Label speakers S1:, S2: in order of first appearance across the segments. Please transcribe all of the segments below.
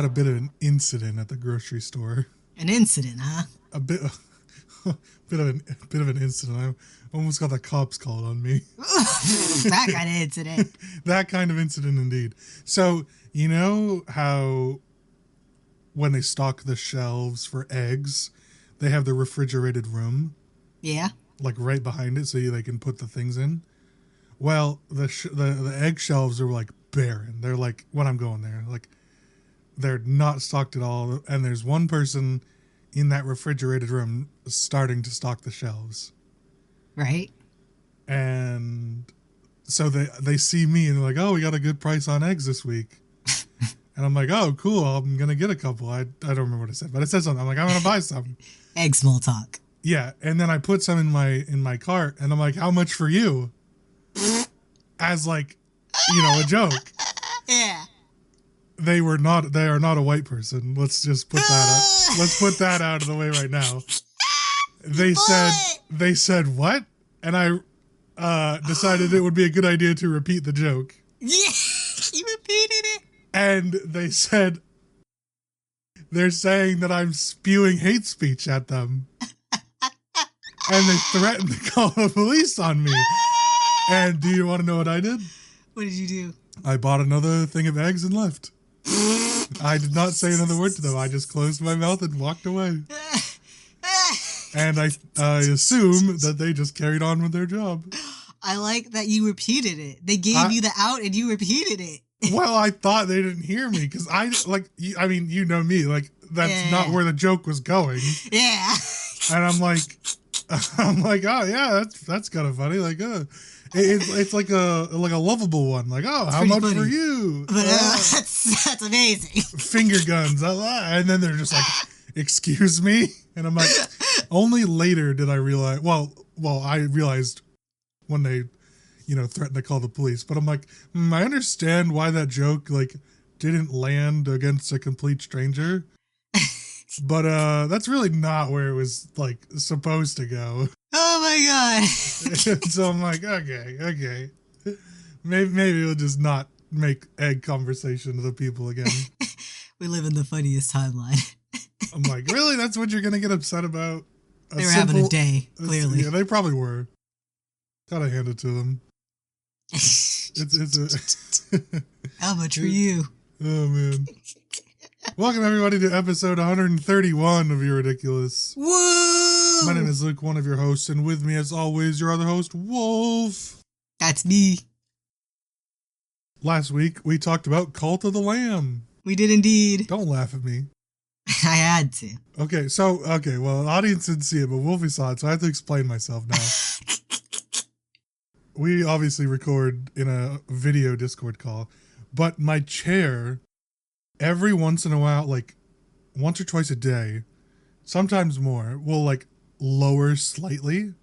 S1: had a bit of an incident at the grocery store.
S2: An incident, huh?
S1: A bit of an incident. I almost got the cops called on me.
S2: That kind of incident.
S1: That kind of incident, indeed. So, you know how when they stock the shelves for eggs, they have the refrigerated room?
S2: Yeah.
S1: Like right behind it so they can put the things in? Well, the egg shelves are like barren. They're like, when I'm going there, like they're not stocked at all. And there's one person in that refrigerated room starting to stock the shelves.
S2: Right.
S1: And so they see me and they're like, oh, we got a good price on eggs this week. And I'm like, oh, cool. I'm going to get a couple. I don't remember what I said, but I said something. I'm like, I'm going to buy some.
S2: Egg small talk.
S1: Yeah. And then I put some in my cart and I'm like, how much for you? As like, a joke.
S2: Yeah.
S1: They are not a white person. Let's just put that out. Let's put that out of the way right now. They said what? And I decided it would be a good idea to repeat the joke.
S2: Yeah, you repeated it.
S1: And they said they're saying that I'm spewing hate speech at them. And they threatened to call the police on me. And do you want to know what I did?
S2: What did you do?
S1: I bought another thing of eggs and left. I did not say another word to them. I just closed my mouth and walked away. And I assume that they just carried on with their job.
S2: I like that you repeated it. They gave you the out and you repeated it.
S1: Well, I thought they didn't hear me because you know me, like that's not where the joke was going.
S2: Yeah.
S1: And I'm like, oh yeah, that's kind of funny. Like, it's like a lovable one. Like, oh, how much funny for you?
S2: But that's amazing.
S1: Finger guns, and then they're just like, excuse me, and I'm like, only later did I realize. Well, I realized when they, threatened to call the police. But I'm like, I understand why that joke like didn't land against a complete stranger. But that's really not where it was like supposed to go.
S2: Oh my god.
S1: So I'm like, okay. Maybe we'll just not make egg conversation to the people again.
S2: We live in the funniest timeline.
S1: I'm like, really? That's what you're gonna get upset about?
S2: They were having a day, clearly.
S1: Yeah, they probably were. Gotta hand it to them. It's
S2: How much for you?
S1: Oh man. Welcome everybody to episode 131 of You're Ridiculous.
S2: Woo!
S1: My name is Luke, one of your hosts, and with me as always, your other host, Wolf.
S2: That's me.
S1: Last week, we talked about Cult of the Lamb.
S2: We did indeed.
S1: Don't laugh at me.
S2: I had to.
S1: Okay, well, the audience didn't see it, but Wolfie saw it, so I have to explain myself now. We obviously record in a video Discord call, but my chair, every once in a while, like once or twice a day, sometimes more, will like lower slightly.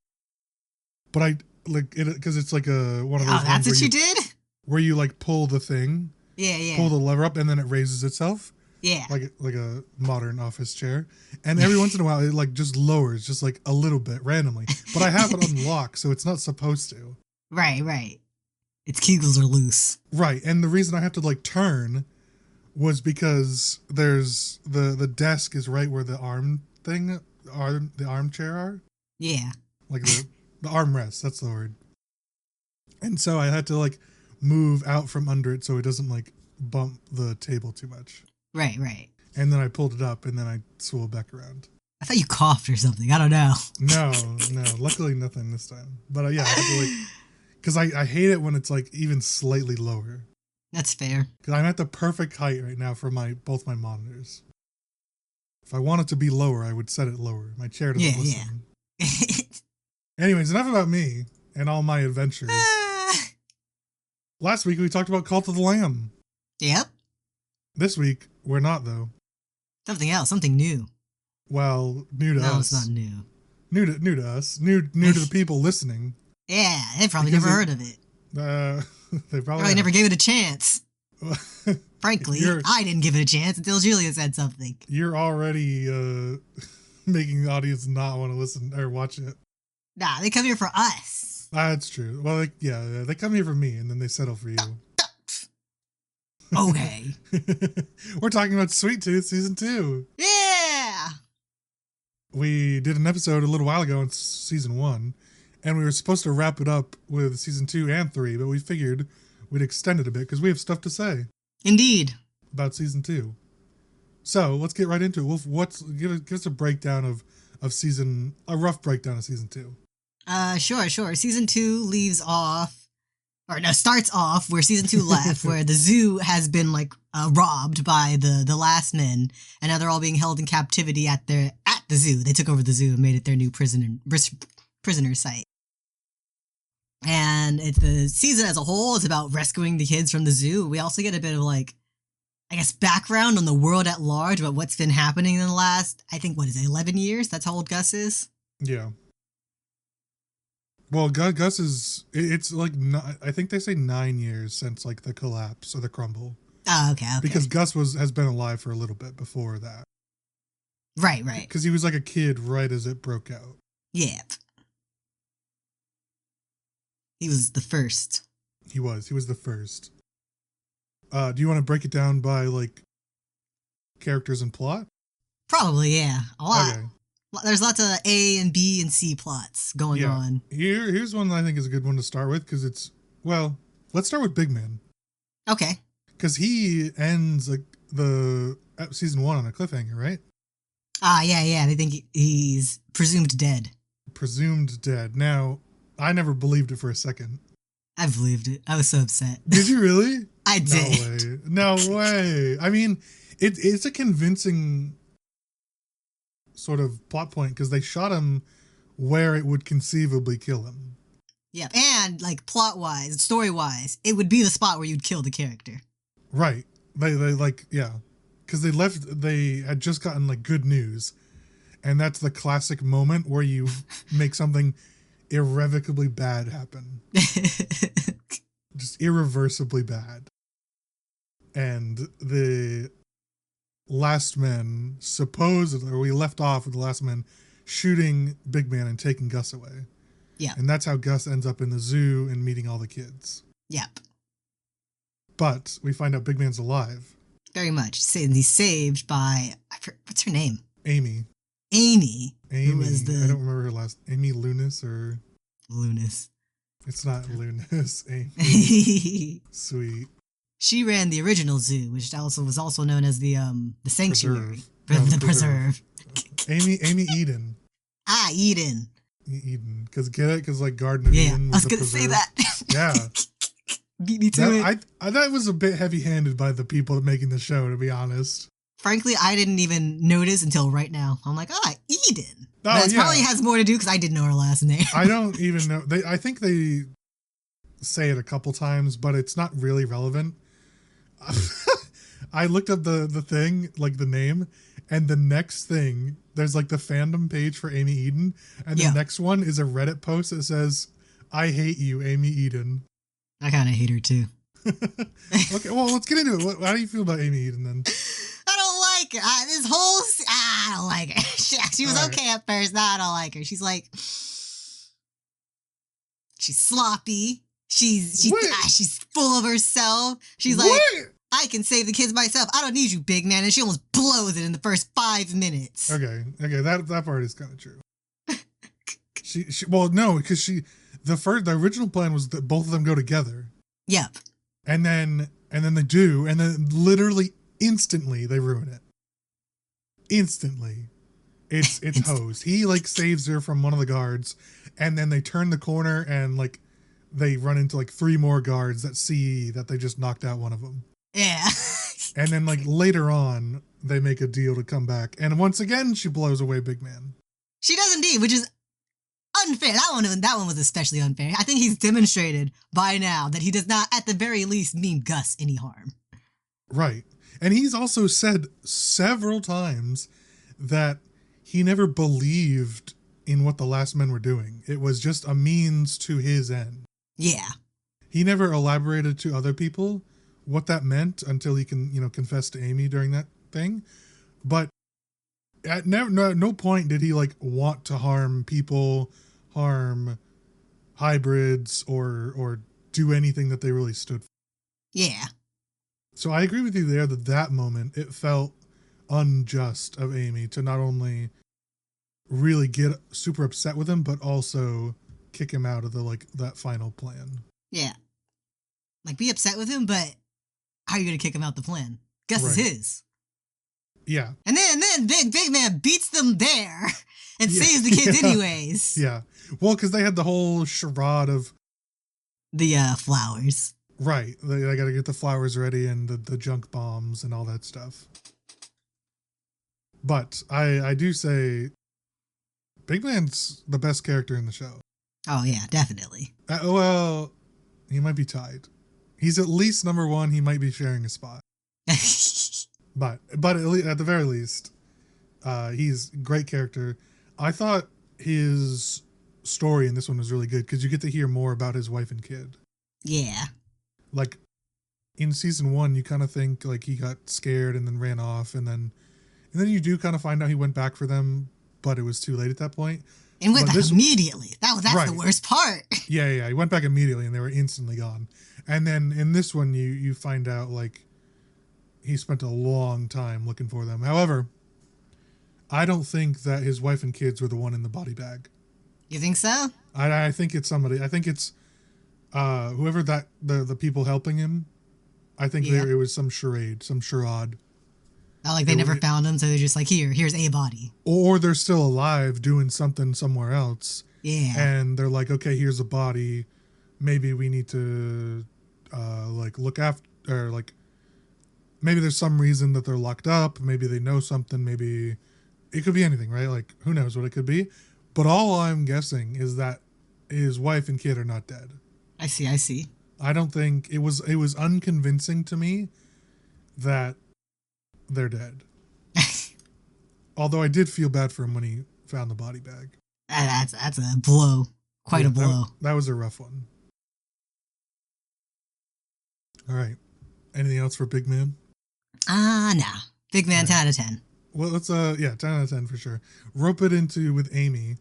S1: But I like it because it's like one of those.
S2: Oh, that's what you did?
S1: Where you like pull the thing.
S2: Yeah.
S1: Pull the lever up and then it raises itself.
S2: Yeah.
S1: Like a modern office chair. And every once in a while it like just lowers just like a little bit randomly. But I have it unlocked, so it's not supposed to.
S2: Right. Its kegels are loose.
S1: Right. And the reason I have to like turn was because there's the desk is right where the armchair are.
S2: Yeah.
S1: Like the armrest, that's the word. And so I had to like move out from under it so it doesn't like bump the table too much.
S2: Right.
S1: And then I pulled it up and then I swiveled back around.
S2: I thought you coughed or something. I don't know.
S1: No. Luckily nothing this time. But yeah, I had to like, because I hate it when it's like even slightly lower.
S2: That's fair.
S1: Because I'm at the perfect height right now for both my monitors. If I want it to be lower, I would set it lower. My chair doesn't listen.
S2: Yeah.
S1: Anyways, enough about me and all my adventures. Last week we talked about Cult of the Lamb.
S2: Yep.
S1: This week we're not though.
S2: Something else, something new.
S1: Well, new to us.
S2: No, it's not new.
S1: New to us. New to the people listening.
S2: Yeah, they probably never heard of it.
S1: They
S2: probably never gave it a chance. Frankly, I didn't give it a chance until Julia said something.
S1: You're already making the audience not want to listen or watch it.
S2: Nah, they come here for us.
S1: That's true. Well, they come here for me, and then they settle for you.
S2: Okay.
S1: We're talking about Sweet Tooth Season 2.
S2: Yeah!
S1: We did an episode a little while ago in Season 1, and we were supposed to wrap it up with Season 2 and 3, but we figured we'd extend it a bit because we have stuff to say.
S2: Indeed.
S1: About Season 2. So, let's get right into it. Wolf, give us a breakdown of a rough breakdown of Season 2.
S2: Sure. Season 2 starts off where Season 2 left, where the zoo has been, robbed by the last men, and now they're all being held in captivity at the zoo. They took over the zoo and made it their new prisoner site. And it's the season as a whole is about rescuing the kids from the zoo. We also get a bit of, background on the world at large about what's been happening in the last, 11 years? That's how old Gus is?
S1: Yeah. Well, Gus is, I think they say 9 years since, the collapse or the crumble.
S2: Oh, okay.
S1: Because Gus has been alive for a little bit before that.
S2: Right.
S1: Because he was a kid right as it broke out.
S2: Yeah. He was the first.
S1: He was the first. Do you want to break it down by, characters and plot?
S2: Probably, yeah. A lot.
S1: Okay.
S2: There's lots of A and B and C plots going on.
S1: Here's one that I think is a good one to start with, because let's start with Big Man.
S2: Okay.
S1: Because he ends, the Season 1 on a cliffhanger, right?
S2: Yeah. They think he's presumed dead.
S1: Presumed dead. Now, I never believed it for a second.
S2: I believed it. I was so upset.
S1: Did you really?
S2: I did.
S1: No way. I mean, it's a convincing sort of plot point because they shot him where it would conceivably kill him.
S2: Yeah, and plot-wise, story-wise, it would be the spot where you'd kill the character.
S1: Right. They because they had just gotten good news, and that's the classic moment where you make something irrevocably bad happen. Just irreversibly bad. And the last men we left off with the last men shooting Big Man and taking Gus away.
S2: Yeah.
S1: And that's how Gus ends up in the zoo and meeting all the kids.
S2: Yep.
S1: But we find out Big Man's alive.
S2: Very much. He's saved by, what's her name?
S1: Amy.
S2: Who was
S1: I don't remember her last. Amy Lunas or?
S2: Lunas.
S1: It's not Lunas. Amy. Sweet.
S2: She ran the original zoo, which was also known as the sanctuary.
S1: Preserve.
S2: The preserve.
S1: Amy Eden.
S2: Eden.
S1: Eden. Because get it? Because Garden of Eden was
S2: I was going to say that.
S1: Yeah.
S2: Beat me to it.
S1: I thought it was a bit heavy-handed by the people making the show, to be honest.
S2: Frankly, I didn't even notice until right now. I'm like, Eden.
S1: Oh,
S2: that probably has more to do because I didn't know her last name.
S1: I don't even know. I think they say it a couple times, but it's not really relevant. I looked up the thing, the name, and the next thing, there's the fandom page for Amy Eden, and the next one is a Reddit post that says, "I hate you, Amy Eden."
S2: I kind of hate her too.
S1: Okay, well, let's get into it. How do you feel about Amy Eden then?
S2: I don't like her. I don't like her. She was okay at first. Now I don't like her. She's she's sloppy. She's full of herself. She's
S1: what?
S2: I can save the kids myself. I don't need you, Big Man. And she almost blows it in the first 5 minutes.
S1: Okay, that part is kind of true. No, because the original plan was that both of them go together.
S2: Yep.
S1: And then they do, and then literally instantly they ruin it. Instantly. It's hosed. He saves her from one of the guards, and then they turn the corner and they run into 3 more guards that see that they just knocked out one of them.
S2: Yeah.
S1: And then later on they make a deal to come back, and once again she blows away Big Man.
S2: She does indeed, which is unfair. That one was especially unfair. I think he's demonstrated by now that he does not, at the very least, mean Gus any harm.
S1: Right. And he's also said several times that he never believed in what the last men were doing. It was just a means to his end.
S2: Yeah.
S1: He never elaborated to other people what that meant until he confessed to Amy during that thing. But at no point did he want to harm people, harm hybrids, or do anything that they really stood for.
S2: Yeah.
S1: So I agree with you there that moment, it felt unjust of Amy to not only really get super upset with him, but also kick him out of the that final plan.
S2: Yeah. Like, be upset with him, but how are you going to kick him out the plan? Guess it's his.
S1: Yeah.
S2: And then Big Man beats them there and saves the kids anyways.
S1: Yeah. Well, because they had the whole charade of
S2: the flowers.
S1: Right. They got to get the flowers ready and the junk bombs and all that stuff. But I do say Big Man's the best character in the show.
S2: Oh, yeah, definitely.
S1: Well, he might be tied. He's at least number one. He might be sharing a spot. but at the very least, he's a great character. I thought his story in this one was really good because you get to hear more about his wife and kid.
S2: Yeah.
S1: Like, in season 1, you kind of think like he got scared and then ran off, and then you do kind of find out he went back for them, but it was too late at that point.
S2: And went back immediately. That's right. The worst part.
S1: Yeah. He went back immediately, and they were instantly gone. And then in this one, you find out like he spent a long time looking for them. However, I don't think that his wife and kids were the one in the body bag.
S2: You think so?
S1: I think it's somebody. I think it's whoever that the people helping him. I think it was some charade.
S2: Oh, like they never found him, so they're just like, here's a body.
S1: Or they're still alive doing something somewhere else.
S2: Yeah.
S1: And they're like, okay, here's a body. Maybe we need to look after, or like maybe there's some reason that they're locked up. Maybe they know something. Maybe it could be anything, right? Like, who knows what it could be. But all I'm guessing is that his wife and kid are not dead.
S2: I see.
S1: I don't think it was unconvincing to me that they're dead. Although I did feel bad for him when he found the body bag.
S2: That's a blow. Quite a blow.
S1: That was a rough one. All right. Anything else for Big Man?
S2: Nah. Big Man, 10 out of 10.
S1: Well, let's 10 out of 10 for sure. Rope it into with Amy.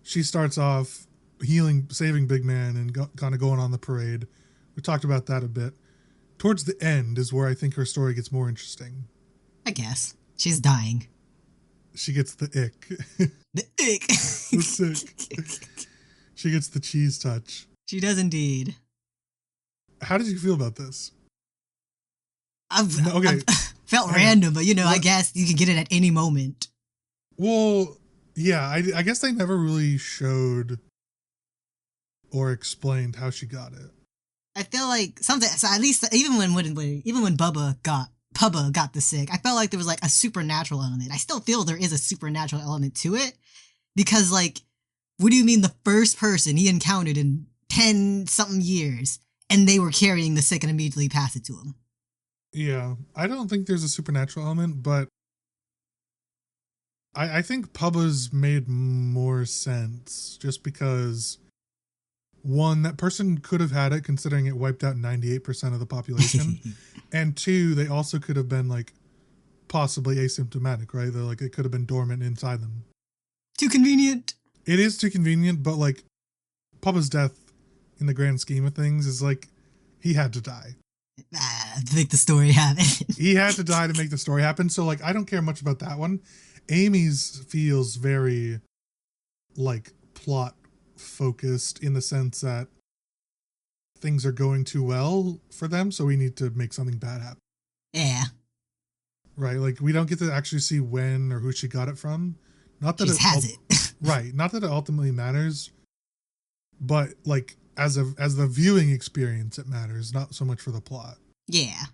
S1: She starts off saving Big Man and kind of going on the parade. We talked about that a bit. Towards the end is where I think her story gets more interesting.
S2: I guess. She's dying.
S1: She gets the ick.
S2: The ick.
S1: The sick. She gets the cheese touch.
S2: She does indeed.
S1: How did you feel about this?
S2: I've felt random, but I guess you can get it at any moment.
S1: Well, yeah, I guess they never really showed or explained how she got it.
S2: I feel like something. So at least even when Pubba got the sick, I felt like there was like a supernatural element. I still feel there is a supernatural element to it because, like, what do you mean the first person he encountered in 10-something years and they were carrying the sick and immediately passed it to him?
S1: Yeah, I don't think there's a supernatural element, but I think Pubba's made more sense just because, one, that person could have had it considering it wiped out 98% of the population, and two, they also could have been like possibly asymptomatic, right? They're like, it could have been dormant inside them.
S2: Too convenient. It
S1: is too convenient, but like Pubba's death in the grand scheme of things is like he had to die.
S2: To make the story happen.
S1: He had to die to make the story happen. So like, I don't care much about that one. Amy's feels very like plot focused in the sense that things are going too well for them. So we need to make something bad happen.
S2: Yeah.
S1: Right. Like we don't get to actually see when or who she got it from. Not that
S2: she has it.
S1: Right. Not that it ultimately matters, but like as the viewing experience, it matters, not so much for the plot.
S2: Yeah.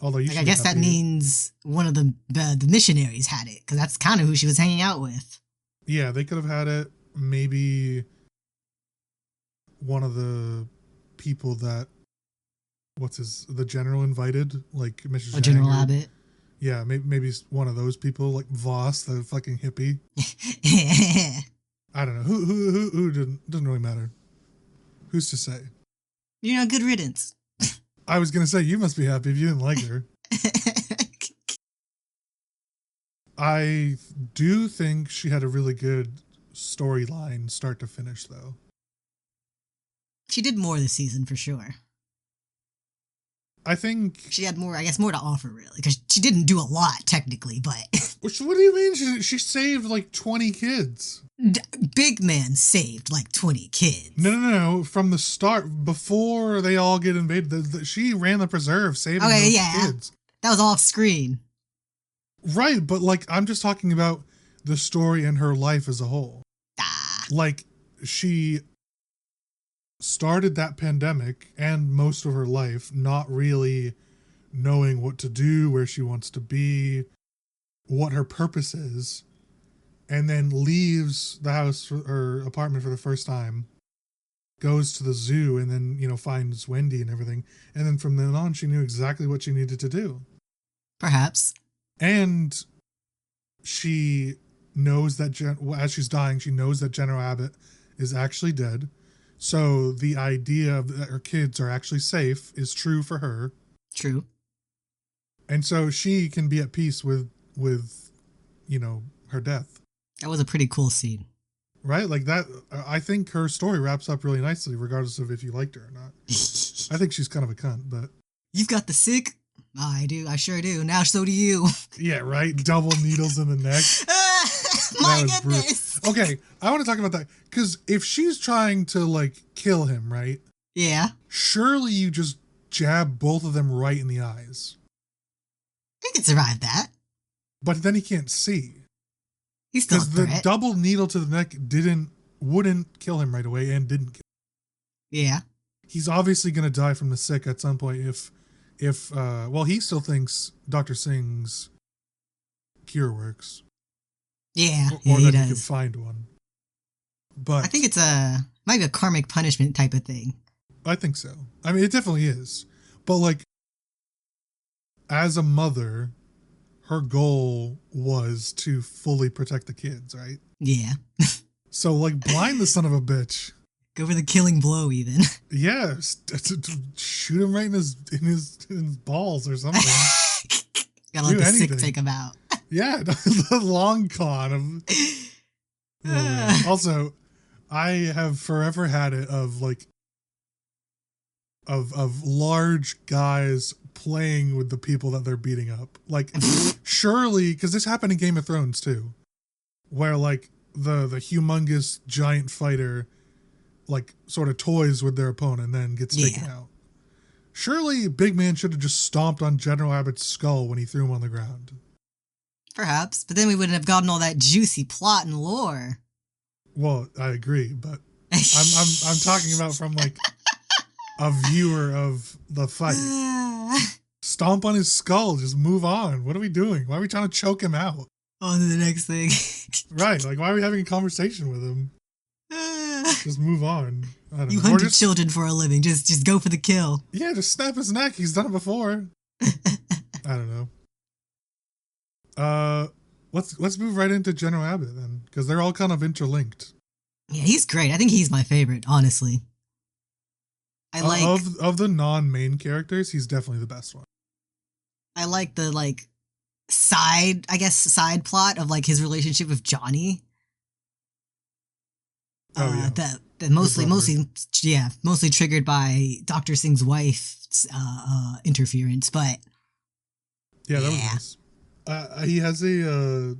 S1: Although
S2: I guess that means one of the missionaries had it, because that's kind of who she was hanging out with.
S1: Yeah, they could have had it. Maybe one of the people that the general invited, like Mrs.
S2: General Abbott.
S1: Yeah, maybe one of those people, like Voss, the fucking hippie. I don't know who doesn't really matter. Who's to say?
S2: Good riddance.
S1: I was gonna say you must be happy if you didn't like her. I do think she had a really good storyline, start to finish, though.
S2: She did more this season for sure.
S1: I think
S2: she had more, I guess, more to offer, really, because she didn't do a lot, technically, but...
S1: What do you mean? She saved, like, 20 kids.
S2: Big Man saved, like, 20 kids.
S1: No. From the start, before they all get invaded, she ran the preserve, saving those kids.
S2: That was off screen.
S1: Right, but, like, I'm just talking about the story and her life as a whole. Like, she started that pandemic and most of her life not really knowing what to do, where she wants to be, what her purpose is, and then leaves the house or apartment for the first time, goes to the zoo, and then, you know, finds Wendy and everything. And then from then on, she knew exactly what she needed to do.
S2: Perhaps. And
S1: she knows that, as she's dying, she knows that General Abbott is actually dead. So the idea that her kids are actually safe is true for her.
S2: True.
S1: And so she can be at peace with, you know, her death.
S2: That was a pretty cool scene.
S1: Right? Like that, I think her story wraps up really nicely, regardless of if you liked her or not. I think she's kind of a cunt, but...
S2: You've got the sick? I do. I sure do. Now so do you.
S1: Yeah, right? Double needles in the neck.
S2: My goodness.
S1: Okay, I want to talk about that. Because if she's trying to, like, kill him, right?
S2: Yeah.
S1: Surely you just jab both of them right in the eyes.
S2: He could survive that.
S1: But then he can't see.
S2: He's still a threat.
S1: Because the double needle to the neck wouldn't kill him right away and didn't kill him.
S2: Yeah.
S1: He's obviously going to die from the sick at some point if he still thinks Dr. Singh's cure works.
S2: Yeah,
S1: or
S2: he
S1: that
S2: does.
S1: He could find one. But
S2: I think it's might be a karmic punishment type of thing.
S1: I think so. I mean, it definitely is. But, like, as a mother, her goal was to fully protect the kids, right?
S2: Yeah.
S1: So, like, blind the son of a bitch.
S2: Go for the killing blow, even.
S1: Yeah, shoot him right in his balls or something.
S2: Gotta let the sick take him out.
S1: Yeah, the long con of. Also, I have forever had it of like of large guys playing with the people that they're beating up. Like, surely, because this happened in Game of Thrones too, where like the humongous giant fighter like sort of toys with their opponent and then gets taken out. Surely Big Man should have just stomped on General Abbott's skull when he threw him on the ground.
S2: Perhaps, but then we wouldn't have gotten all that juicy plot and lore.
S1: Well, I agree, but I'm talking about from like a viewer of the fight. Stomp on his skull, just move on. What are we doing? Why are we trying to choke him out?
S2: On to the next thing.
S1: Right, like why are we having a conversation with him? Just move on. I don't
S2: know. Hunted children for a living. Just go for the kill.
S1: Yeah, just snap his neck. He's done it before. I don't know. Let's move right into General Abbott then, because they're all kind of interlinked.
S2: Yeah, he's great. I think he's my favorite, honestly. I like
S1: of the non-main characters, he's definitely the best one.
S2: I like the side plot of like his relationship with Johnny. Mostly triggered by Dr. Singh's wife's interference, but
S1: yeah, that was nice. He has a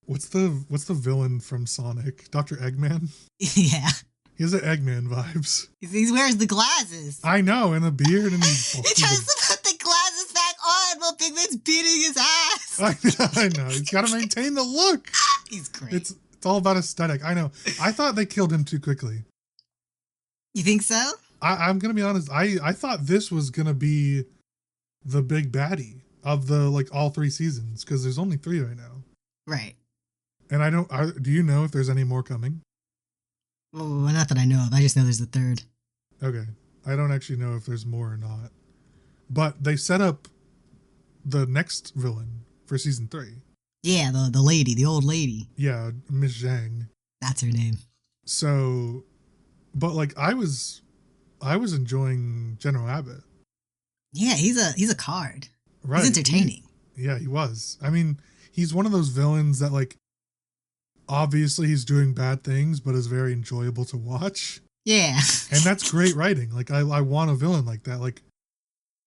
S1: what's the villain from Sonic? Dr. Eggman?
S2: Yeah.
S1: He has the Eggman vibes.
S2: He wears the glasses.
S1: I know, and the beard, and
S2: he tries to put the glasses back on while Big Man's beating his ass.
S1: I know. He's got to maintain the look.
S2: He's great.
S1: It's all about aesthetic. I know. I thought they killed him too quickly.
S2: You think so?
S1: I'm going to be honest. I thought this was going to be the big baddie of the, like, all 3 seasons, because there's only 3 right now.
S2: Right.
S1: And do you know if there's any more coming?
S2: Well, not that I know of. I just know there's the 3rd.
S1: Okay. I don't actually know if there's more or not. But they set up the next villain for season 3.
S2: Yeah, the lady, the old lady.
S1: Yeah, Miss Zhang.
S2: That's her name.
S1: So, but like I was enjoying General Abbott.
S2: Yeah, he's a card.
S1: Right.
S2: He's entertaining.
S1: He was. I mean, he's one of those villains that like obviously he's doing bad things, but is very enjoyable to watch.
S2: Yeah.
S1: And that's great writing. Like I want a villain like that. Like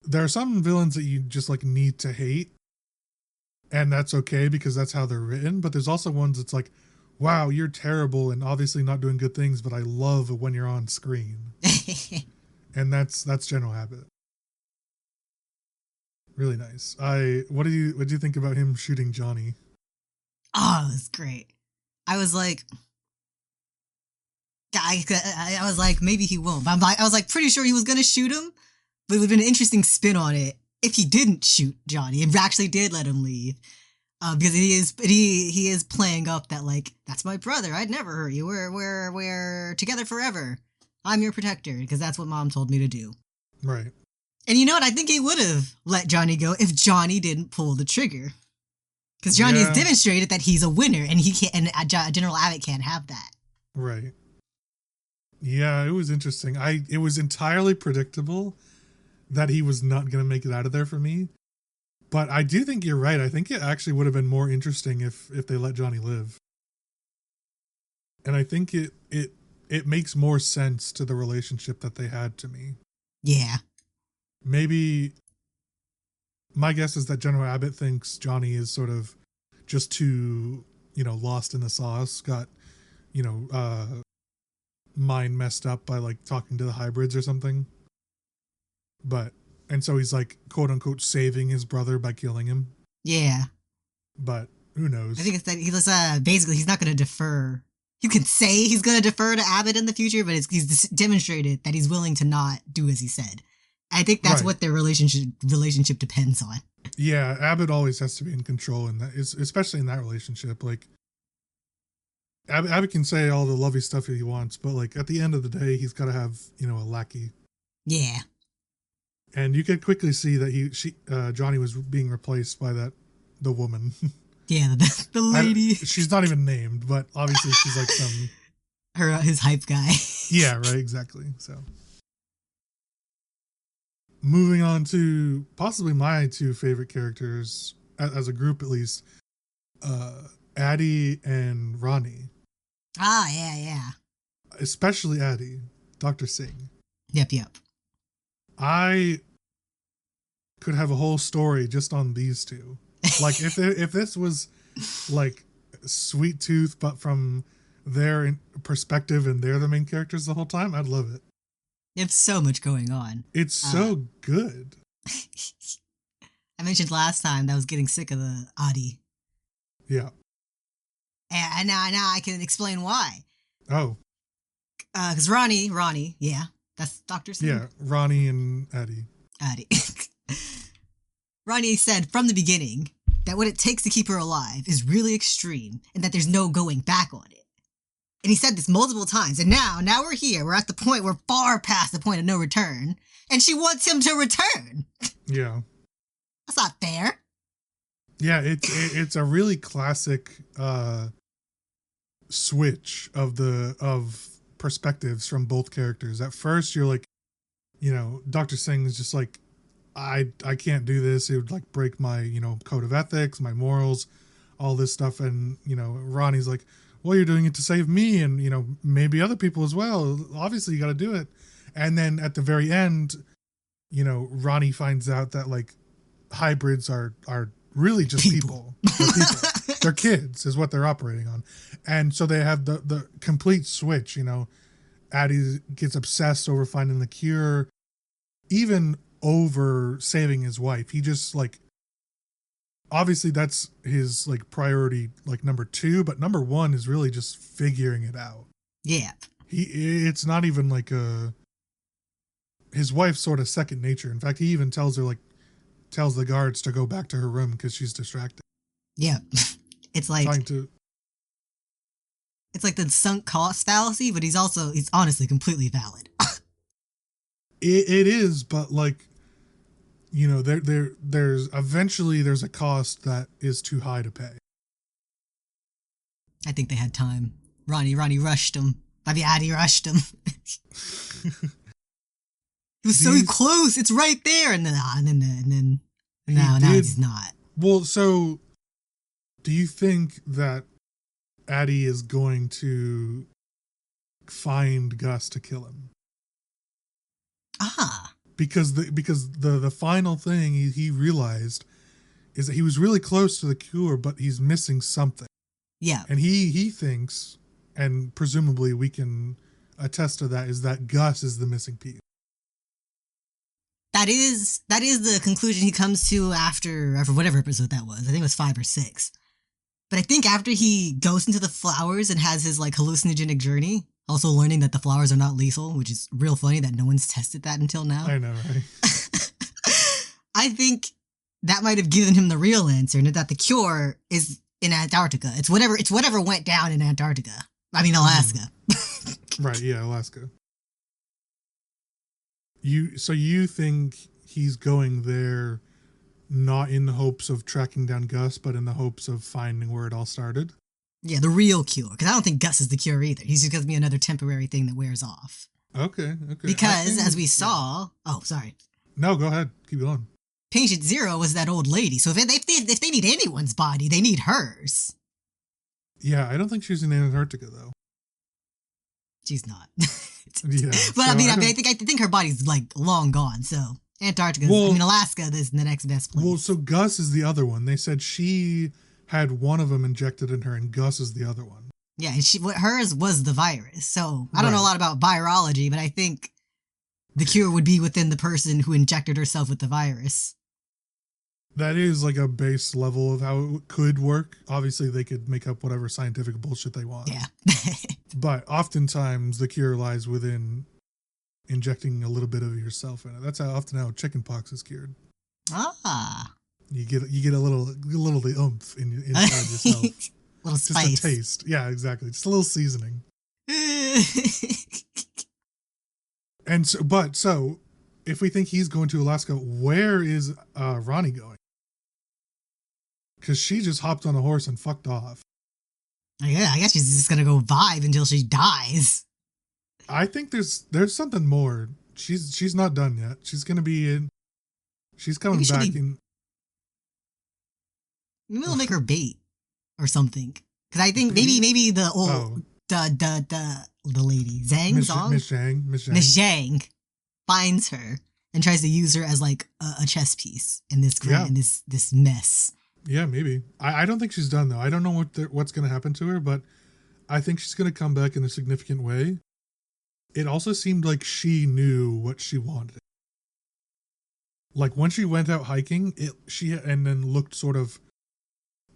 S1: there are some villains that you just like need to hate, and that's okay because that's how they're written. But there's also ones that's like, wow, you're terrible and obviously not doing good things, but I love when you're on screen. And that's General Habit. Really nice. What do you think about him shooting Johnny?
S2: Oh, it was great. I was like, I was like, maybe he won't. But I was like pretty sure he was gonna shoot him, but it would have been an interesting spin on it if he didn't shoot Johnny and actually did let him leave. Because he is playing up that like, that's my brother. I'd never hurt you. We're together forever. I'm your protector because that's what Mom told me to do.
S1: Right.
S2: And you know what? I think he would have let Johnny go if Johnny didn't pull the trigger. Because Johnny has demonstrated that he's a winner, and he can't. And General Abbott can't have that.
S1: Right. Yeah, it was interesting. It was entirely predictable that he was not going to make it out of there for me. But I do think you're right. I think it actually would have been more interesting if they let Johnny live. And I think it makes more sense to the relationship that they had to me.
S2: Yeah.
S1: Maybe my guess is that General Abbott thinks Johnny is sort of just too, lost in the sauce, got, mind messed up by like talking to the hybrids or something. And so he's like, quote unquote, saving his brother by killing him.
S2: Yeah.
S1: But who knows? I
S2: think it's that he was basically he's not going to defer. You can say he's going to defer to Abbott in the future, but he's demonstrated that he's willing to not do as he said. I think that's what their relationship depends on.
S1: Yeah, Abbott always has to be in control in that, especially in that relationship. Like, Abbott can say all the lovey stuff he wants, but like at the end of the day, he's got to have a lackey.
S2: Yeah.
S1: And you could quickly see that Johnny was being replaced by the woman.
S2: Yeah, the lady.
S1: She's not even named, but obviously she's like
S2: his hype guy.
S1: Yeah, right, exactly. So, moving on to possibly my two favorite characters as a group, at least, Addie and Rainie.
S2: Ah, yeah.
S1: Especially Addie, Dr. Singh.
S2: Yep.
S1: I could have a whole story just on these two. Like if this was like Sweet Tooth, but from their perspective and they're the main characters the whole time, I'd love it.
S2: You have so much going on.
S1: It's so good.
S2: I mentioned last time that I was getting sick of the Addie.
S1: Yeah.
S2: And now I can explain why.
S1: Oh.
S2: Because Rainie, yeah, that's Dr. Singh.
S1: Yeah, Rainie and Addie.
S2: Rainie said from the beginning that what it takes to keep her alive is really extreme and that there's no going back on it. And he said this multiple times. And now we're here. We're at the point, we're far past the point of no return. And she wants him to return.
S1: Yeah.
S2: That's not fair.
S1: Yeah, it's a really classic switch of perspectives from both characters. At first you're like, Dr. Singh is just like, I can't do this. It would like break my, code of ethics, my morals, all this stuff. And, Ronnie's like, well, you're doing it to save me and, maybe other people as well. Obviously you got to do it. And then at the very end, Rainie finds out that like hybrids are really just people. They're people. They're kids is what they're operating on. And so they have the complete switch, Addie gets obsessed over finding the cure, even over saving his wife. He just like, obviously that's his like priority, like number 2, but number 1 is really just figuring it out.
S2: Yeah.
S1: It's not even like his wife's sort of second nature. In fact, he even tells the guards to go back to her room because she's distracted.
S2: Yeah. It's like it's like the sunk cost fallacy, but he's honestly completely valid.
S1: It is, but like, there's eventually there's a cost that is too high to pay.
S2: I think they had time. Rainie rushed him. Addie rushed him. He was so close. It's right there, and then now he's not.
S1: Well, so do you think that Addie is going to find Gus to kill him? because the final thing he realized is that he was really close to the cure, but he's missing something.
S2: Yeah.
S1: And he thinks, and presumably we can attest to that, is that Gus is the missing piece.
S2: That is the conclusion he comes to after whatever episode that was. I think it was 5 or 6. But I think after he goes into the flowers and has his like hallucinogenic journey, also learning that the flowers are not lethal, which is real funny that no one's tested that until now.
S1: I know, right?
S2: I think that might have given him the real answer, and that the cure is in Antarctica. It's whatever went down in Antarctica. I mean, Alaska.
S1: Right, yeah, Alaska. So you think he's going there not in the hopes of tracking down Gus, but in the hopes of finding where it all started?
S2: Yeah, the real cure. Because I don't think Gus is the cure either. He's just going to be another temporary thing that wears off.
S1: Okay.
S2: Because, as we saw... Yeah. Oh, sorry.
S1: No, go ahead. Keep going.
S2: Patient Zero was that old lady. So if they need anyone's body, they need hers.
S1: Yeah, I don't think she's in Antarctica, though.
S2: She's not.
S1: Yeah.
S2: But I think her body's like long gone. So Antarctica, Alaska is the next best place.
S1: Well, so Gus is the other one. They said she had one of them injected in her, and Gus is the other one.
S2: Yeah, and hers was the virus. So I don't know a lot about virology, but I think the cure would be within the person who injected herself with the virus.
S1: That is like a base level of how it could work. Obviously, they could make up whatever scientific bullshit they want.
S2: Yeah.
S1: But oftentimes, the cure lies within injecting a little bit of yourself in it. That's how chickenpox is cured.
S2: Ah.
S1: You get a little of the oomph inside yourself.
S2: Little spice.
S1: Just a taste. Yeah, exactly. Just a little seasoning. And so, if we think he's going to Alaska, where is Rainie going? Because she just hopped on a horse and fucked off.
S2: Yeah, I guess she's just gonna go vibe until she dies.
S1: I think there's something more. She's not done yet. She's gonna be in. She's coming back in.
S2: Maybe we'll make her bait or something. Because I think maybe the old the lady Zhang Miss Zhang finds her and tries to use her as like a chess piece in this this mess.
S1: Yeah, maybe. I don't think she's done though. I don't know what's going to happen to her, but I think she's going to come back in a significant way. It also seemed like she knew what she wanted. Like when she went out hiking, and then looked sort of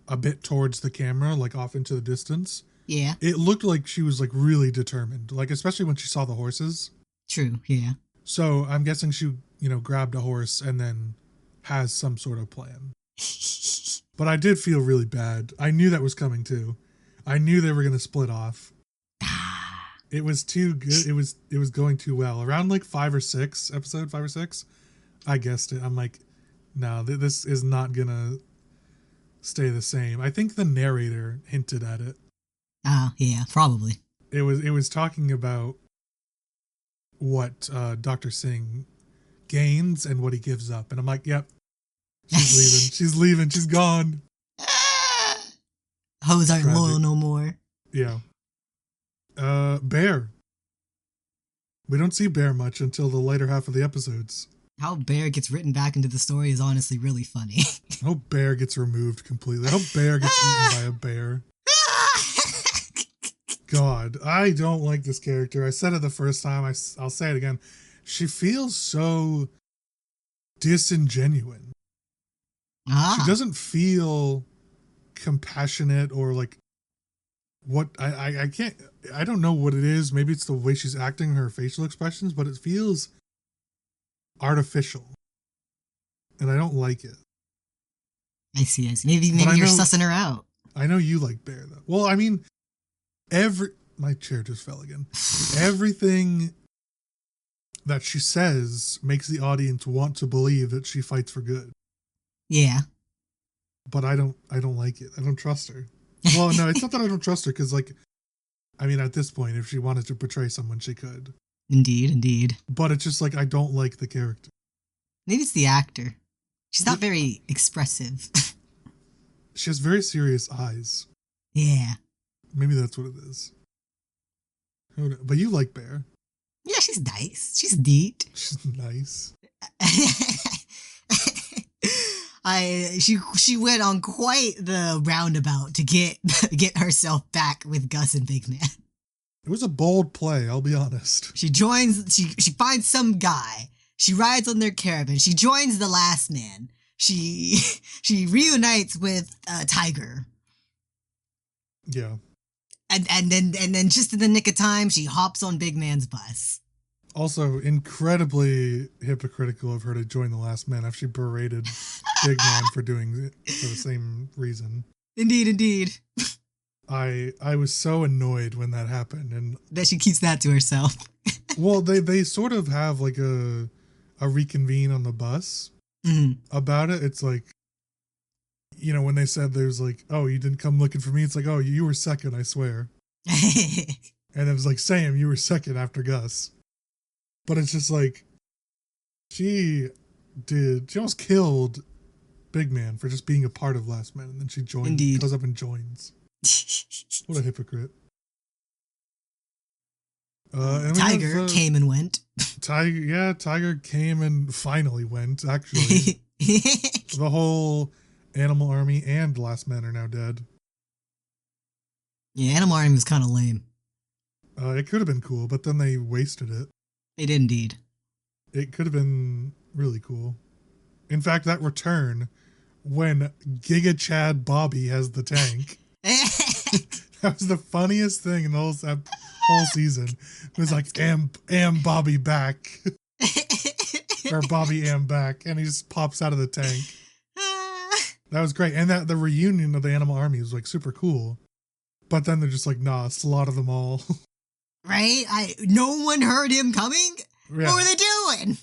S1: a bit towards the camera, like off into the distance.
S2: Yeah.
S1: It looked like she was like really determined, like especially when she saw the horses.
S2: True, yeah.
S1: So I'm guessing she, grabbed a horse and then has some sort of plan. But I did feel really bad. I knew that was coming too. I knew they were going to split off. It was too good. It was going too well. Around like episode 5 or 6, I guessed it. I'm like, no, this is not going to stay the same. I think the narrator hinted at it.
S2: Oh, yeah, probably.
S1: It was talking about what Dr. Singh gains and what he gives up. And I'm like, yep, she's leaving. She's gone.
S2: Hoes aren't loyal no more.
S1: Yeah. Bear. We don't see Bear much until the later half of the episodes.
S2: How Bear gets written back into the story is honestly really funny.
S1: I hope Bear gets removed completely. I hope Bear gets eaten by a bear. God, I don't like this character. I said it the first time. I'll say it again. She feels so disingenuous. She doesn't feel compassionate or like what I don't know what it is. Maybe it's the way she's acting, her facial expressions, but it feels artificial. And I don't like it.
S2: I see. Maybe you're sussing her out.
S1: I know you like Bear though. Well, I mean, my chair just fell again. Everything that she says makes the audience want to believe that she fights for good.
S2: Yeah.
S1: But I don't like it. I don't trust her. Well, no, it's not that I don't trust her, because at this point, if she wanted to portray someone, she could.
S2: Indeed.
S1: But it's just like, I don't like the character.
S2: Maybe it's the actor. She's not very expressive.
S1: She has very serious eyes.
S2: Yeah.
S1: Maybe that's what it is. But you like Bear.
S2: Yeah, she's nice. She's neat.
S1: She's nice.
S2: She went on quite the roundabout to get herself back with Gus and Big Man.
S1: It was a bold play, I'll be honest.
S2: She finds some guy. She rides on their caravan. She joins the last man. She reunites with Tiger.
S1: Yeah.
S2: And then just in the nick of time, she hops on Big Man's bus.
S1: Also, incredibly hypocritical of her to join the last man after she berated Big Man for doing it for the same reason.
S2: Indeed.
S1: I was so annoyed when that happened, and
S2: that she keeps that to herself.
S1: Well, they sort of have like a reconvene on the bus about it. It's like, you know, when they said there's like, oh, you didn't come looking for me. It's like, oh, you were second, I swear. And it was like, Sam, you were second after Gus. But it's just like, she almost killed Big Man for just being a part of Last Man, and then she goes up and joins. What a hypocrite. And
S2: Tiger came and went.
S1: Tiger came and finally went, actually. The whole Animal Army and Last Man are now dead.
S2: Yeah, Animal Army was kind of lame.
S1: It could have been cool, but then they wasted it.
S2: They did indeed.
S1: It could have been really cool. In fact, that return when Giga Chad Bobby has the tank. That was the funniest thing in the whole season. It was like, am Bobby back. Or Bobby am back. And he just pops out of the tank. That was great. And the reunion of the Animal Army was like super cool. But then they're just like, nah, slaughter them all.
S2: Right? No one heard him coming? Yeah. What were they doing?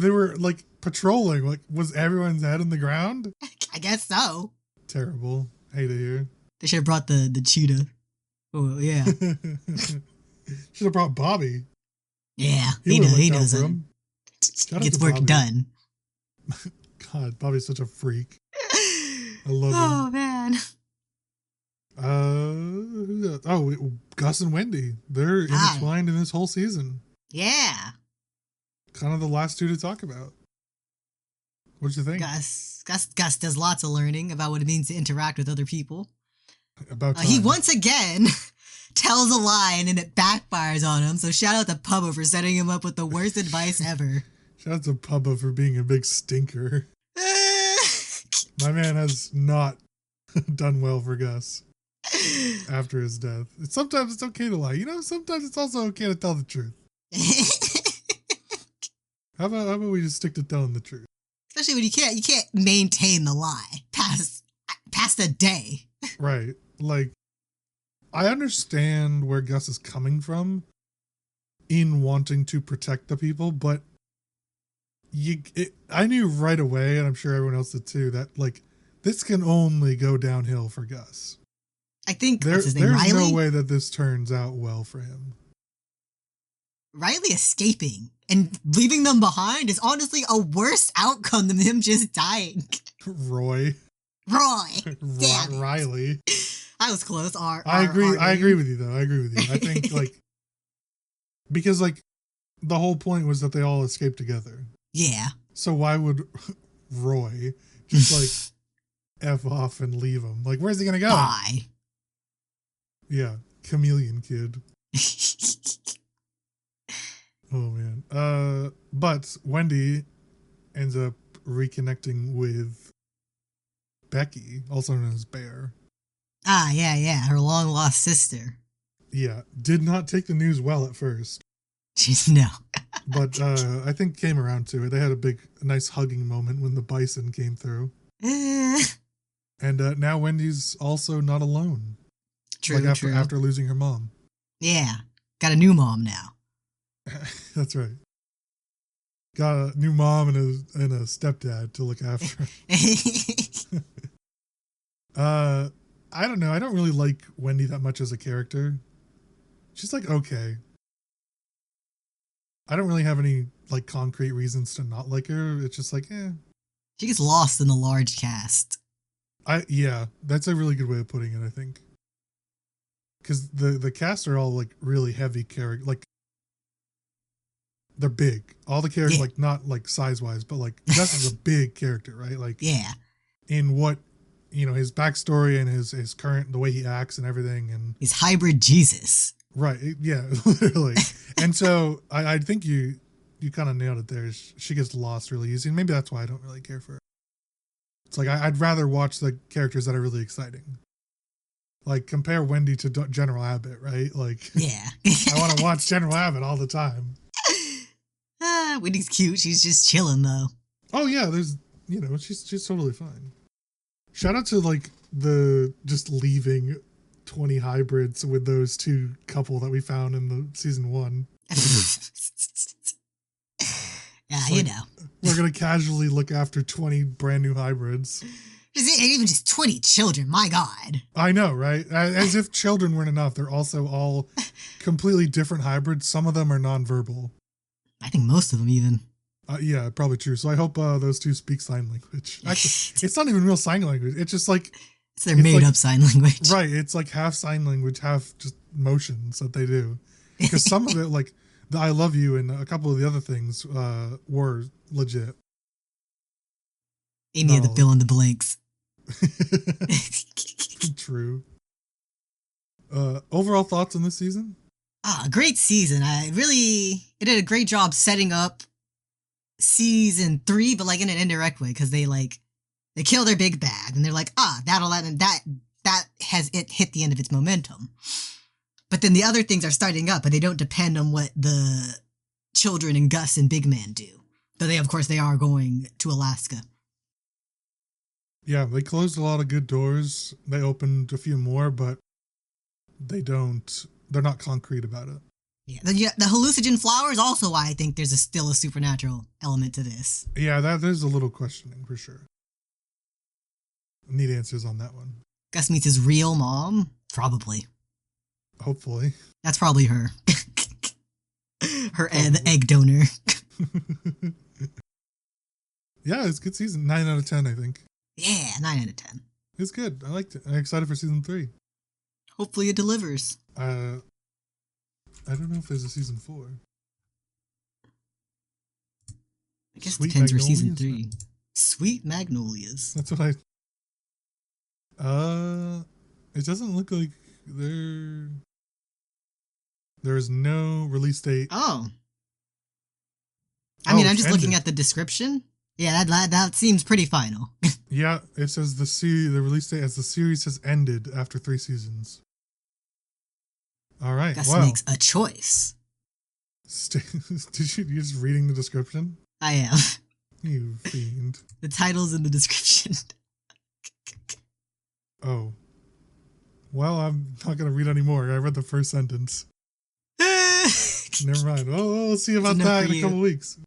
S1: They were like patrolling. Like, was everyone's head in the ground?
S2: I guess so.
S1: Terrible. Hate it here.
S2: They should have brought the cheetah. Oh, yeah.
S1: Should have brought Bobby.
S2: Yeah, he knows it. Gets work
S1: Bobby.
S2: Done.
S1: God, Bobby's such a freak. I love him.
S2: Oh, man.
S1: Gus and Wendy. They're intertwined in this whole season.
S2: Yeah.
S1: Kind of the last two to talk about. What'd you think?
S2: Gus does lots of learning about what it means to interact with other people.
S1: About time.
S2: He once again tells a lie and it backfires on him. So shout out to Pubbo for setting him up with the worst advice ever. Shout
S1: out to Pubbo for being a big stinker. My man has not done well for Gus after his death. Sometimes it's okay to lie. You know, sometimes it's also okay to tell the truth. How about we just stick to telling the truth?
S2: Especially when you can't maintain the lie past a day.
S1: Right. Like, I understand where Gus is coming from in wanting to protect the people, but I knew right away, and I'm sure everyone else did too, that like this can only go downhill for Gus.
S2: I think
S1: there's no way that this turns out well for him.
S2: Riley escaping and leaving them behind is honestly a worse outcome than him just dying.
S1: Roy.
S2: Damn
S1: Riley.
S2: I was close.
S1: I agree with you though. I think like because like the whole point was that they all escaped together.
S2: Yeah.
S1: So why would Roy just like F off and leave him? Like, where's he gonna go?
S2: Bye.
S1: Yeah, chameleon kid. Oh man. But Wendy ends up reconnecting with Becky, also known as Bear.
S2: Yeah, her long lost sister.
S1: Yeah, did not take the news well at first.
S2: No.
S1: But I think came around to it. They had a nice hugging moment when the bison came through. And now Wendy's also not alone.
S2: True,
S1: true. After losing her mom.
S2: Yeah, got a new mom now.
S1: That's right. Got a new mom and a stepdad to look after. I don't know. I don't really like Wendy that much as a character. She's like okay. I don't really have any like concrete reasons to not like her. It's just like, eh.
S2: She gets lost in the large cast.
S1: Yeah, that's a really good way of putting it, I think. Because the cast are all like really heavy character. Like they're big. All the characters,
S2: Yeah.
S1: like not like size wise, but like Gus is a big character, right? Like
S2: Yeah.
S1: in what his backstory and his current the way he acts and everything and
S2: He's hybrid Jesus.
S1: right, yeah, literally. And so I think you kind of nailed it there. She gets lost really easy, and maybe that's why I don't really care for her. It's like I'd rather watch the characters that are really exciting. Like compare Wendy to General Abbott, right? Like
S2: Yeah.
S1: I want to watch General Abbott all the time.
S2: Wendy's cute. She's just chilling though.
S1: Oh yeah, there's she's totally fine. Shout out to like the just leaving 20 hybrids with those two couple that we found in the season 1.
S2: Yeah,
S1: like, we're gonna casually look after 20 brand new hybrids.
S2: Even just 20 children, my God.
S1: I know, right? As if children weren't enough. They're also all completely different hybrids. Some of them are nonverbal.
S2: I think most of them even.
S1: Yeah, probably true. So I hope those two speak sign language. Actually, it's not even real sign language. It's just like...
S2: It's their made-up sign language.
S1: Right. It's like half sign language, half just motions that they do. Because some of it, like the I love you and a couple of the other things were legit.
S2: Any of the fill in the blanks.
S1: True. Overall thoughts on this season?
S2: Great season. It did a great job setting up season 3, but like in an indirect way, because they kill their big bad and they're like, that has it hit the end of its momentum. But then the other things are starting up, but they don't depend on what the children and Gus and Big Man do. Though they are going to Alaska.
S1: Yeah, they closed a lot of good doors. They opened a few more, but they're not concrete about it.
S2: Yeah, the hallucinogen flowers also why I think there's still a supernatural element to this.
S1: Yeah, there's a little questioning for sure. Need answers on that one.
S2: Gus meets his real mom? Probably.
S1: Hopefully.
S2: That's probably her. The egg donor.
S1: Yeah, it's a good season. 9 out of 10, I think.
S2: Yeah, 9 out of 10.
S1: It's good. I liked it. I'm excited for season 3.
S2: Hopefully it delivers.
S1: I don't know if there's a season 4.
S2: I guess it depends for season 3. Sweet Magnolias.
S1: That's what it doesn't look like there's no release date.
S2: Oh. I mean, I'm just looking at the description. Yeah, that seems pretty final.
S1: Yeah, it says the release date as the series has ended after 3 seasons. All right.
S2: Gus makes a choice.
S1: You're just reading the description?
S2: I am.
S1: You fiend.
S2: The title's in the description.
S1: Oh. Well, I'm not going to read any more. I read the first sentence. Never mind. Oh, we'll see about that in a couple weeks.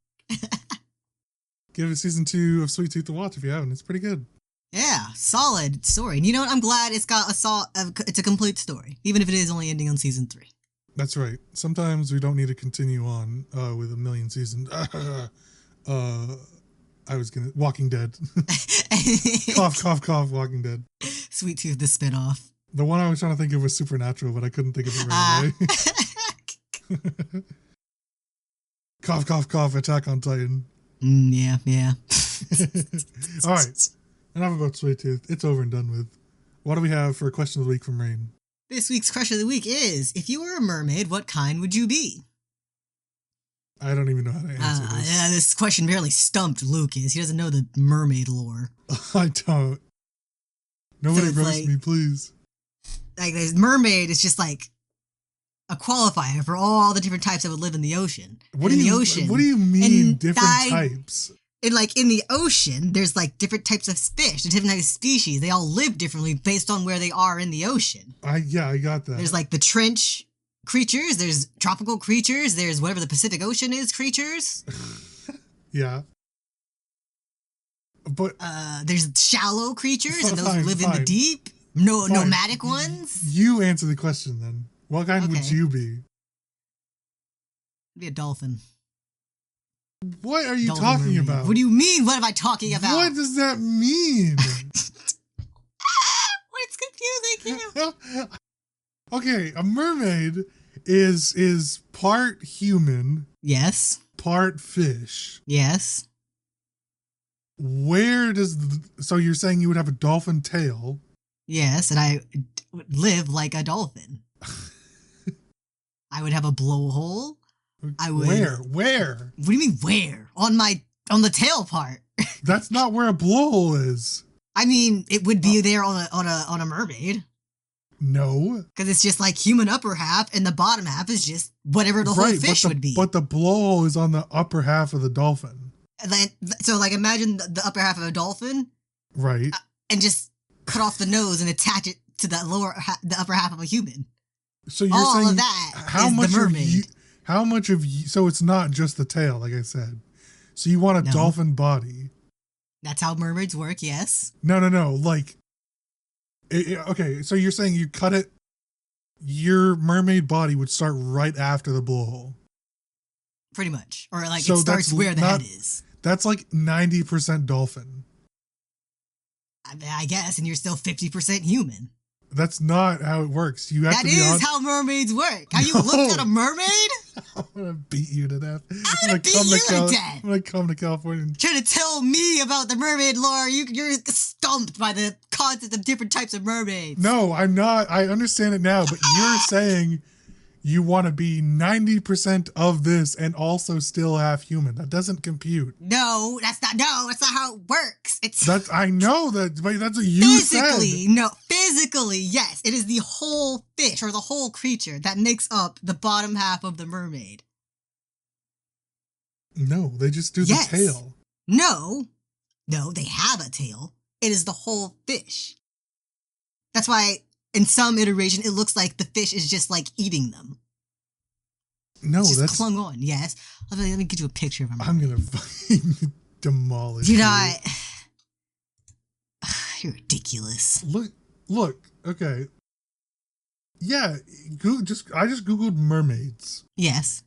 S1: Give it season 2 of Sweet Tooth to watch if you haven't. It's pretty good.
S2: Yeah, solid story. And you know what? I'm glad it's got it's a complete story, even if it is only ending on season 3.
S1: That's right. Sometimes we don't need to continue on with a million seasons. Walking Dead. Cough, cough, cough, Walking Dead.
S2: Sweet Tooth, the spinoff.
S1: The one I was trying to think of was Supernatural, but I couldn't think of it right away. Cough, cough, cough, Attack on Titan.
S2: Yeah.
S1: All right. Enough about Sweet Tooth. It's over and done with. What do we have for a question of the week from Rain?
S2: This week's question of the week is, if you were a mermaid, what kind would you be?
S1: I don't even know how to answer this.
S2: Yeah, this question barely stumped Lucas. He doesn't know the mermaid lore.
S1: I don't. Nobody roast me, please.
S2: Like, this mermaid is just like a qualifier for all the different types that would live in the ocean.
S1: What do you mean different types?
S2: In the ocean, there's like different types of fish, different types of species. They all live differently based on where they are in the ocean.
S1: I got that.
S2: There's like the trench creatures, there's tropical creatures, there's whatever the Pacific Ocean is creatures.
S1: Yeah. But
S2: there's shallow creatures and those who live in the deep. Nomadic ones.
S1: You answer the question then. What kind would you be?
S2: I'd be a dolphin.
S1: What are you talking about?
S2: What do you mean? What am I talking about?
S1: What does that mean?
S2: It's confusing.
S1: Okay, a mermaid is part human.
S2: Yes.
S1: part fish.
S2: Yes.
S1: Where does... So you're saying you would have a dolphin tail?
S2: Yes, and I would live like a dolphin. I would have a blowhole. I would...
S1: Where?
S2: What do you mean where? On the tail part.
S1: That's not where a blowhole is.
S2: I mean, it would be there on a mermaid.
S1: No.
S2: Because it's just like human upper half, and the bottom half is just whatever the whole fish would be.
S1: But the blowhole is on the upper half of the dolphin.
S2: And then, so, like, imagine the upper half of a dolphin.
S1: Right.
S2: And just cut off the nose and attach it to the upper half of a human.
S1: So you're saying
S2: all of that is the mermaid.
S1: So it's not just the tail, like I said. So you want a dolphin body.
S2: That's how mermaids work, yes.
S1: No. Like, okay, so you're saying you cut it, your mermaid body would start right after the blowhole.
S2: Pretty much. Or, like, so it starts where the head is.
S1: That's like 90% dolphin.
S2: I guess, and you're still 50% human.
S1: That's not how it works. You have
S2: that
S1: to
S2: is how mermaids work. Have you looked at a mermaid?
S1: I'm going to beat you to death.
S2: I'm going to beat you to death.
S1: I'm going to come to California.
S2: Trying to tell me about the mermaid lore. You're stumped by the concept of different types of mermaids.
S1: No, I'm not. I understand it now, but you're saying you want to be 90% of this and also still half human. That doesn't compute.
S2: No, that's not how it works.
S1: I know that, but that's what you said.
S2: Physically, yes. It is the whole fish or the whole creature that makes up the bottom half of the mermaid.
S1: No, they just do the tail.
S2: No, they have a tail. It is the whole fish. That's why in some iteration, it looks like the fish is just like eating them.
S1: No,
S2: it's just
S1: that's
S2: clung on. Yes. Let me get you a picture of him.
S1: I'm gonna fucking demolish
S2: you.
S1: You
S2: Not. You're ridiculous.
S1: Look. Okay. Yeah. I just googled mermaids.
S2: Yes.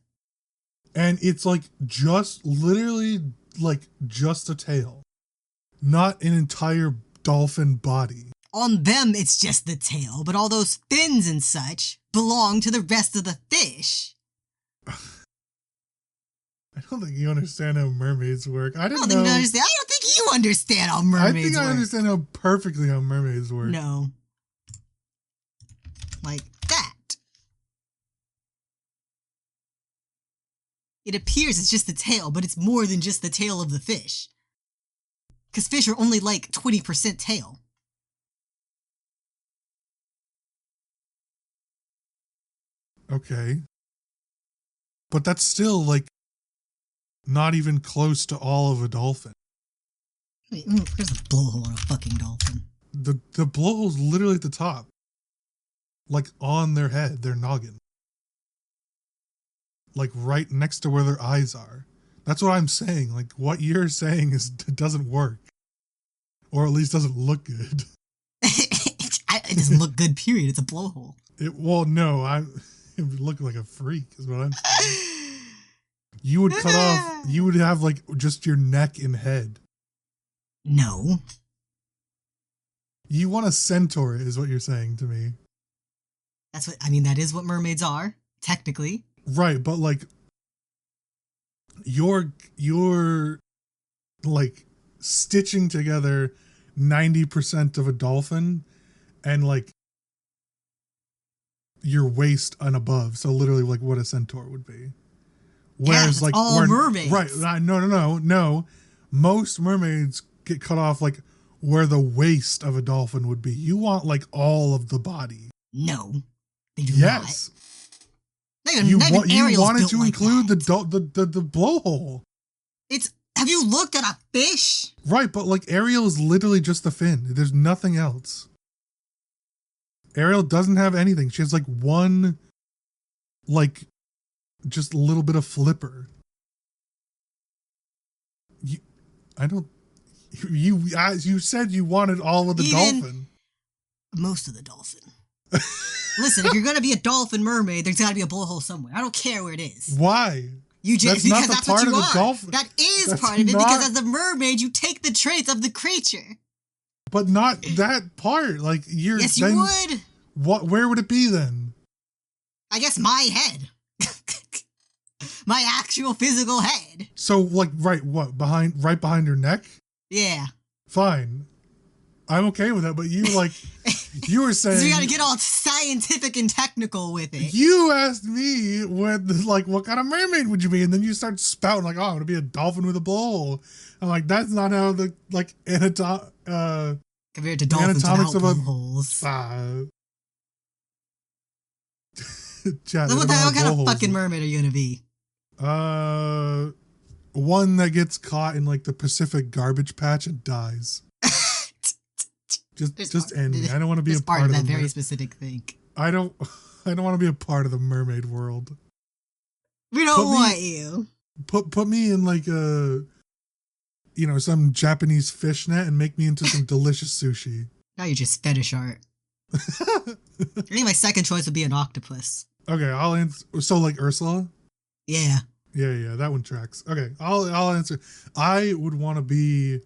S1: And it's like literally just a tail, not an entire dolphin body.
S2: On them, it's just the tail, but all those fins and such belong to the rest of the fish.
S1: I don't think you understand how mermaids work. I don't
S2: think you understand how mermaids work.
S1: I think I understand how mermaids work.
S2: No. Like that. It appears it's just the tail, but it's more than just the tail of the fish. Because fish are only like 20% tail.
S1: Okay. But that's still, like, not even close to all of a dolphin.
S2: Wait, where's the blowhole on a fucking dolphin?
S1: The blowhole's literally at the top. Like, on their head, their noggin. Like, right next to where their eyes are. That's what I'm saying. Like, what you're saying it doesn't work. Or at least doesn't look good.
S2: It doesn't look good, period. It's a blowhole.
S1: It would look like a freak, is what I'm saying. You would cut off, you would have, like, just your neck and head.
S2: No.
S1: You want a centaur, is what you're saying to me.
S2: That is what mermaids are, technically.
S1: Right, but, like, you're like, stitching together 90% of a dolphin and, like, your waist and above. So literally like what a centaur would be. Whereas like
S2: all mermaids.
S1: Right. No. Most mermaids get cut off like where the waist of a dolphin would be. You want like all of the body.
S2: No. They do
S1: yes.
S2: not.
S1: You wanted to include the blowhole.
S2: Have you looked at a fish?
S1: Right, but like Ariel is literally just the fin. There's nothing else. Ariel doesn't have anything. She has like one, like, just a little bit of flipper. You said you wanted all of the dolphin.
S2: Most of the dolphin. Listen, if you're going to be a dolphin mermaid, there's got to be a blowhole somewhere. I don't care where it is.
S1: Why?
S2: That's part of the dolphin. That is part of it because as a mermaid, you take the traits of the creature.
S1: But not that part. Like
S2: yes, you would.
S1: Where would it be then?
S2: I guess my head. my actual physical head.
S1: So, like, right behind her neck?
S2: Yeah.
S1: Fine. I'm okay with that, but you were saying...
S2: So we gotta get all scientific and technical with it.
S1: You asked me what kind of mermaid would you be? And then you start spouting like, oh, I'm gonna be a dolphin with a blowhole. I'm like, that's not how the,
S2: compared to dolphins without blowholes.
S1: Chat,
S2: So what kind of fucking mermaid are you gonna be?
S1: One that gets caught in like the Pacific garbage patch and dies. Just end me. I don't want to be a part of
S2: that very specific thing.
S1: I don't want to be a part of the mermaid world.
S2: We don't want you.
S1: Put me in like some Japanese fish net and make me into some delicious sushi.
S2: Now you're just fetish art. I think my second choice would be an octopus.
S1: Okay, I'll answer. So like Ursula?
S2: Yeah.
S1: Yeah, that one tracks. Okay, I'll answer. I would want to be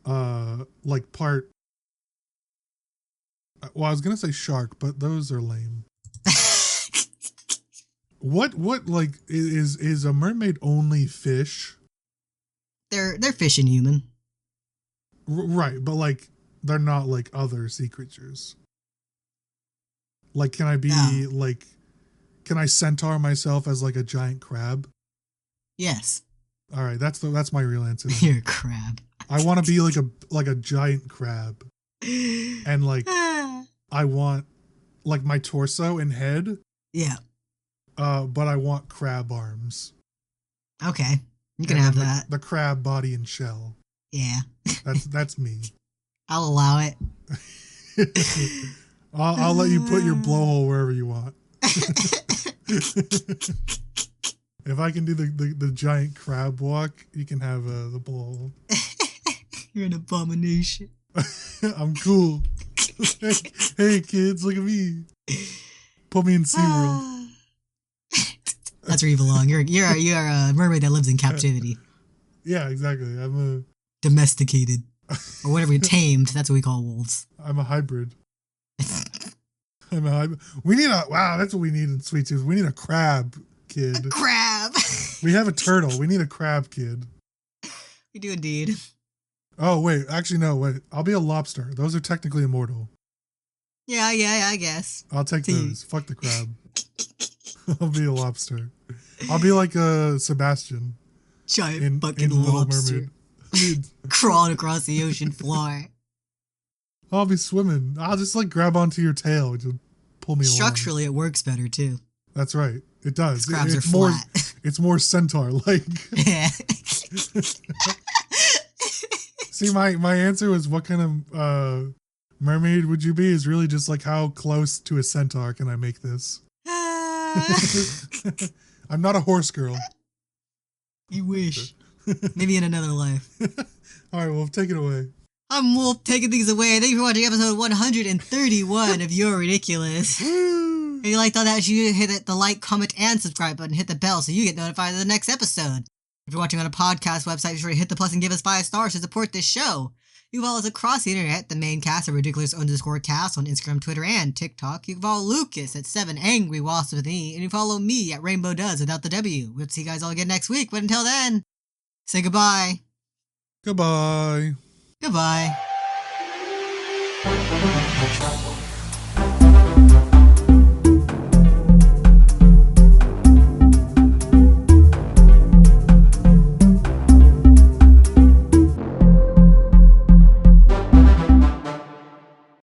S1: like part. Well, I was gonna say shark, but those are lame. What like is a mermaid only fish?
S2: They're fish and human.
S1: Right, but like they're not like other sea creatures. Like, can I be can I centaur myself as like a giant crab?
S2: Yes.
S1: All right, that's my real answer.
S2: You're a crab.
S1: I want to be like a giant crab, and like I want like my torso and head.
S2: Yeah.
S1: But I want crab arms.
S2: Okay, you can have that.
S1: The crab body and shell.
S2: Yeah.
S1: That's me.
S2: I'll allow it.
S1: I'll let you put your blowhole wherever you want. If I can do the giant crab walk, you can have the blowhole.
S2: You're an abomination.
S1: I'm cool. Hey kids, look at me. Put me in SeaWorld.
S2: That's where you belong. You're a mermaid that lives in captivity.
S1: Yeah, exactly. I'm a
S2: domesticated or whatever, tamed. That's what we call wolves.
S1: I'm a hybrid. We need that's what we need in Sweet Tooth. We need a crab kid.
S2: A crab.
S1: We have a turtle. We need a crab kid.
S2: We do indeed.
S1: Oh wait, actually no, wait. I'll be a lobster. Those are technically immortal.
S2: Yeah, I guess.
S1: I'll take those. Fuck the crab. I'll be a lobster. I'll be like a Sebastian.
S2: Giant fucking lobster. Crawling across the ocean floor.
S1: I'll be swimming. I'll just like grab onto your tail and just pull me along.
S2: Structurally, it works better too.
S1: That's right. It does.
S2: Crabs are
S1: more,
S2: flat.
S1: It's more centaur-like.
S2: Yeah.
S1: See, my answer was what kind of mermaid would you be is really just like how close to a centaur can I make this? I'm not a horse girl.
S2: You wish. Maybe in another life.
S1: All right, Wolf, take it away.
S2: I'm Wolf, taking things away. Thank you for watching episode 131 of You're Ridiculous. If you liked all that, you hit the like, comment, and subscribe button. Hit the bell so you get notified of the next episode. If you're watching on a podcast website, be sure to hit the plus and give us 5 stars to support this show. You can follow us across the internet, the main cast at ridiculous_cast on Instagram, Twitter, and TikTok. You can follow Lucas at 7 Angry Wasps with E, and you follow me at Rainbow Does without the W. We'll see you guys all again next week, but until then, say goodbye.
S1: Goodbye.
S2: Goodbye.